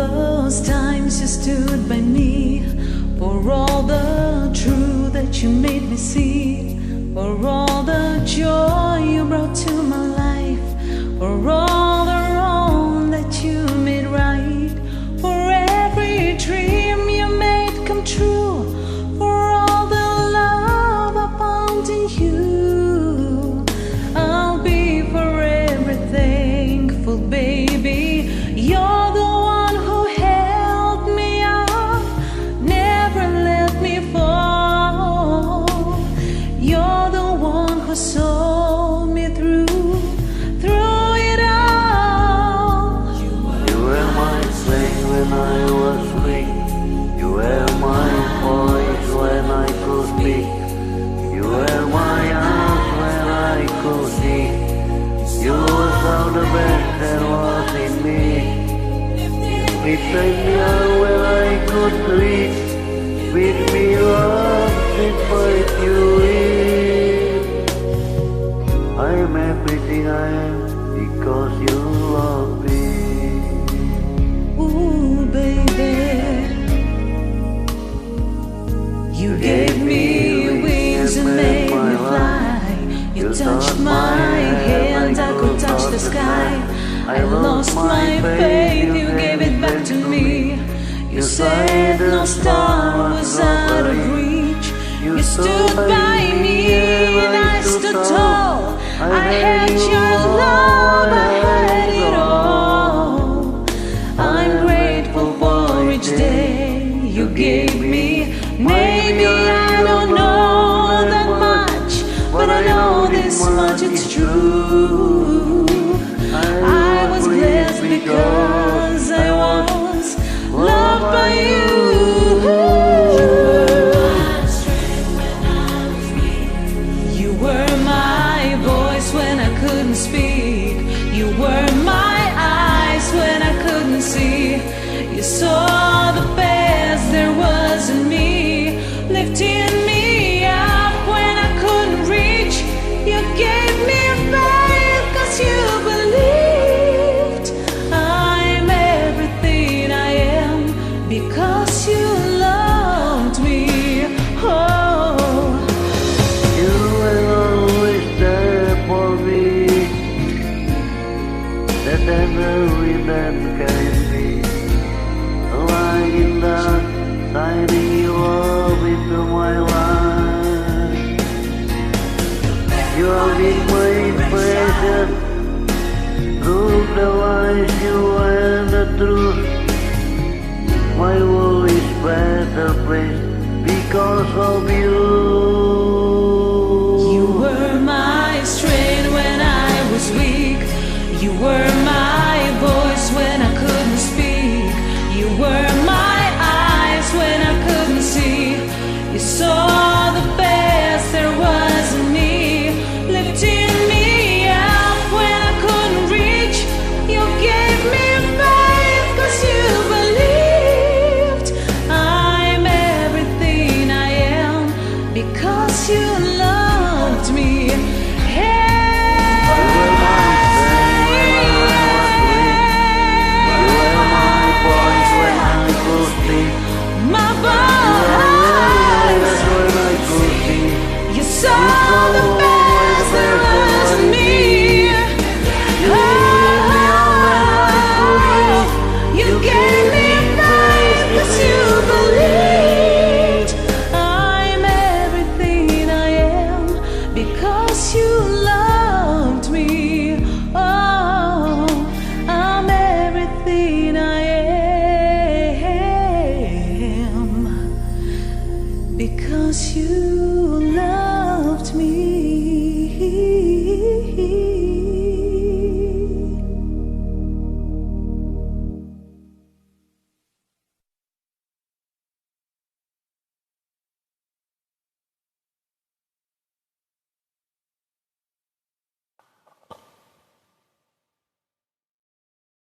those times you stood by me, for all the truth that you made me see, for all the joy you brought to my life, for all the wrong that you made right, for every dream you made come true, for all the love I found in you. I'll be forever thankful, baby. You're the one who held me up, never let me fall. You're the one who saw me through it all. You were my strength when I was weak. You were my voice when I could speak. You were my eyes when I could see. You saw the best that was in me. You take me out when I could reach. With me love, despite you in. I am everything I am because you love me. Ooh, baby, you gave me wings and made me fly. You touched my hand, I could touch the sky. I lost my faith, you gave it back to me. You said no star was out of reach. You stood by me and I stood tall. I had your love, I had it all. I'm grateful for each day you gave me. Maybe I don't know that much, but I know this much, it's true. I was blessed because I was loved by you. You were my voice when I couldn't speak. You were my eyes when I couldn't see. You saw the best there was in me, lifting me up when I couldn't reach. You gave me faith 'cause you believed. I'm everything I am because you loved me. Oh, You will always there for me. The tender wind that carries me, lying in the shining love into my life. You have been my inspiration through the lies you and the truth. My world is better place because of you. you were my strength when I was weak. You were my voice when I couldn't speak. You were my eyes when I couldn't see. You saw the best there was in me, lifting me up when I couldn't reach. You gave me faith 'cause you believed. I'm everything I am because you loved me. My voice, you saw the best there was in me. Oh, you gave me faith 'cause you believed. I'm everything I am because you loved me. Oh, I'm everything I am because you